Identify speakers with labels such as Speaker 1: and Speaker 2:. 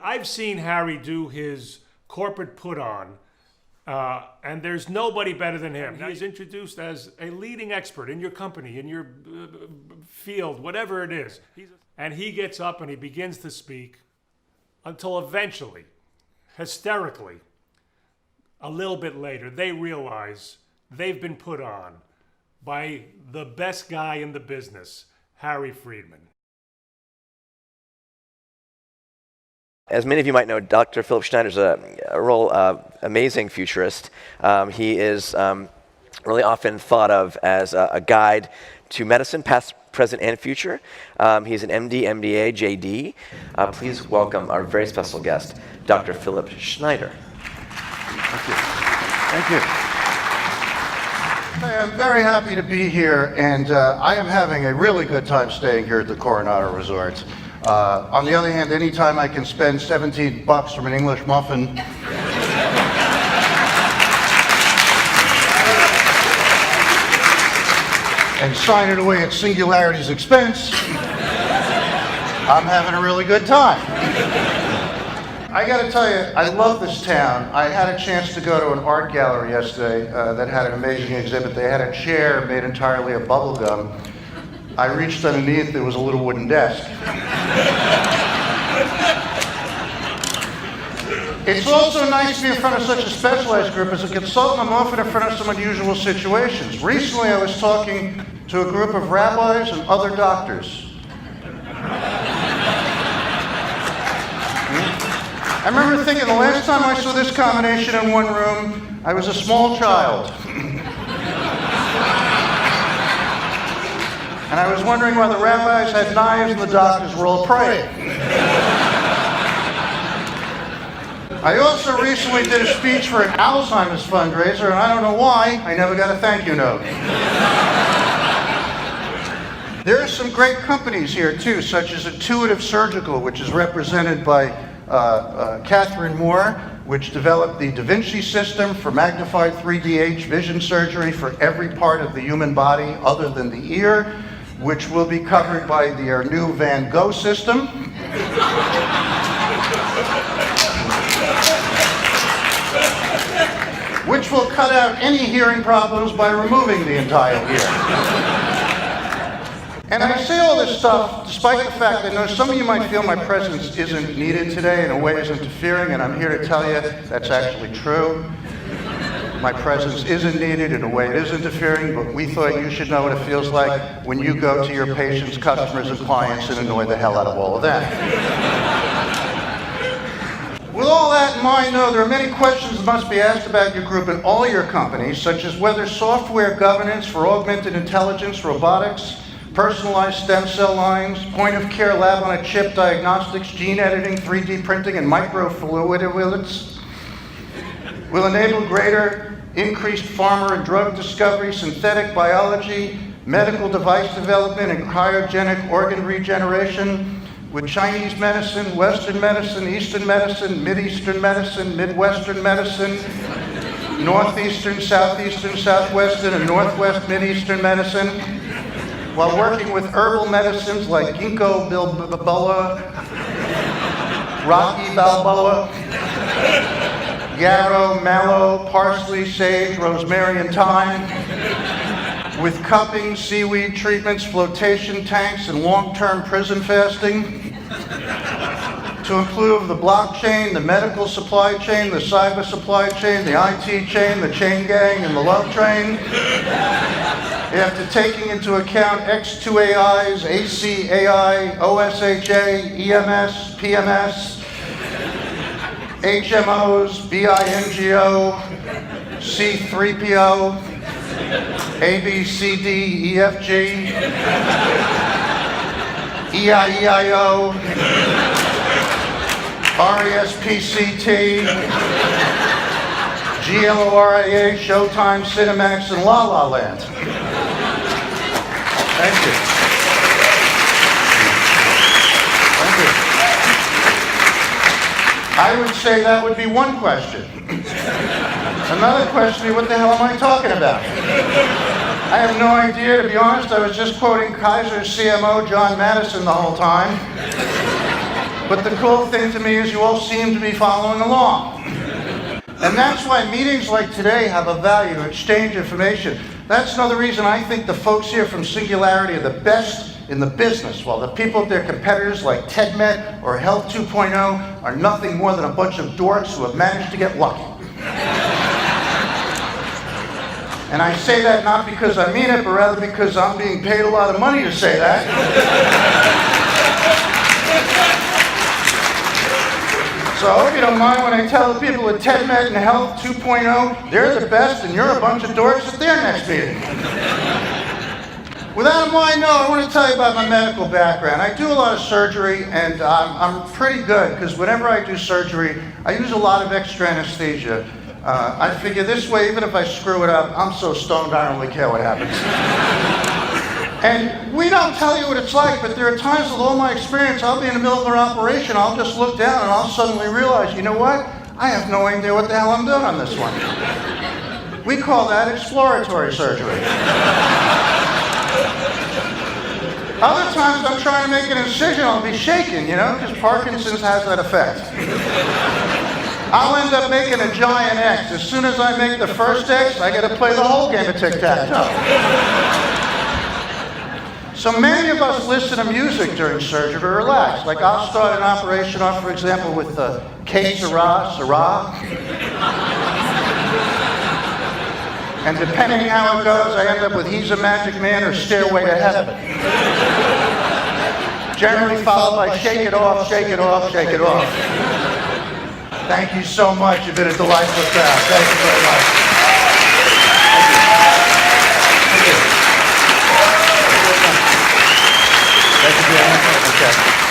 Speaker 1: I've seen Harry do his corporate put-on, and there's nobody better than him. He is introduced as a leading expert in your company, in your field, whatever it is. And he gets up and he begins to speak until eventually, hysterically, a little bit later, they realize they've been put on by the best guy in the business, Harry Freedman.
Speaker 2: As many of you might know, Dr. Philip Schneider is a real amazing futurist. He is really often thought of as a guide to medicine, past, present, and future. He's an MD, MBA, JD. Please welcome our very special guest, Dr. Philip Schneider.
Speaker 3: Thank you. Thank you. I am very happy to be here, and I am having a really good time staying here at the Coronado Resort. On the other hand, anytime I can spend $17 from an English muffin and sign it away at Singularity's expense, I'm having a really good time. I gotta tell you, I love this town. I had a chance to go to an art gallery yesterday that had an amazing exhibit. They had a chair made entirely of bubble gum. I reached underneath, there was a little wooden desk. It's also nice to be in front of such a specialized group. As a consultant, I'm often in front of some unusual situations. Recently, I was talking to a group of rabbis and other doctors. I remember thinking the last time I saw this combination in one room, I was a small child. And I was wondering why the rabbis had knives and the doctors were all praying. I also recently did a speech for an Alzheimer's fundraiser, and I don't know why, I never got a thank you note. There are some great companies here too, such as Intuitive Surgical, which is represented by Catherine Moore, which developed the Da Vinci system for magnified 3DH vision surgery for every part of the human body other than the ear, which will be covered by their new Van Gogh system. Which will cut out any hearing problems by removing the entire ear. And I say all this stuff despite the fact that I know some of you might feel my presence isn't needed today, in a way is interfering, and I'm here to tell you that's actually true. My presence isn't needed, in a way it is interfering, but we thought you should know what it feels like when you go to your patients, customers, and clients and annoy the hell out of all of them. With all that in mind, though, there are many questions that must be asked about your group and all your companies, such as whether software governance for augmented intelligence, robotics, personalized stem cell lines, point-of-care lab-on-a-chip diagnostics, gene editing, 3D printing, and microfluidics will enable greater increased pharma and drug discovery, synthetic biology, medical device development, and cryogenic organ regeneration, with Chinese medicine, Western medicine, Eastern medicine, Mid-Eastern medicine, Midwestern medicine, Northeastern, Southeastern, Southwestern, and Northwest Mid-Eastern medicine, while working with herbal medicines like ginkgo biloba, Rocky Balboa, yarrow, mallow, parsley, sage, rosemary, and thyme, with cupping, seaweed treatments, flotation tanks, and long-term prison fasting, to improve the blockchain, the medical supply chain, the cyber supply chain, the IT chain, the chain gang, and the love train. After taking into account X2AIs, ACAI, OSHA, EMS, PMS, HMOs, BINGO, C3PO, ABCD, EFG, EIEIO, RESPCT, GLORIA, Showtime, Cinemax, and La La Land. Thank you. Thank you. I would say that would be one question. Another question is, what the hell am I talking about? I have no idea, to be honest. I was just quoting Kaiser's CMO, John Madison, the whole time. But the cool thing to me is you all seem to be following along. And that's why meetings like today have a value to exchange information. That's another reason I think the folks here from Singularity are the best in the business, while the people at their competitors like TEDMED or Health 2.0 are nothing more than a bunch of dorks who have managed to get lucky. And I say that not because I mean it, but rather because I'm being paid a lot of money to say that. So I hope you don't mind when I tell the people at TEDMED and Health 2.0 they're the best and you're a bunch of dorks at their next meeting. With that in mind, no, I want to tell you about my medical background. I do a lot of surgery, and I'm pretty good, because whenever I do surgery, I use a lot of extra anesthesia. I figure this way, even if I screw it up, I'm so stoned I don't really care what happens. And we don't tell you what it's like, but there are times with all my experience, I'll be in the middle of an operation, I'll just look down and I'll suddenly realize, you know what? I have no idea what the hell I'm doing on this one. We call that exploratory surgery. Other times I'm trying to make an incision, I'll be shaking, you know, because Parkinson's has that effect. I'll end up making a giant X. As soon as I make the first X, I got to play the whole game of tic-tac-toe. So many of us listen to music during surgery to relax. Like I'll start an operation off, for example, with Que Sera, Sera. And depending how it goes, I end up with He's a Magic Man or Stairway to Heaven. Generally followed by Shake It Off, Shake It Off, Shake It Off. Thank you so much. You've been a delightful crowd. Thank you very much. Thank you. Thank you very much. Okay.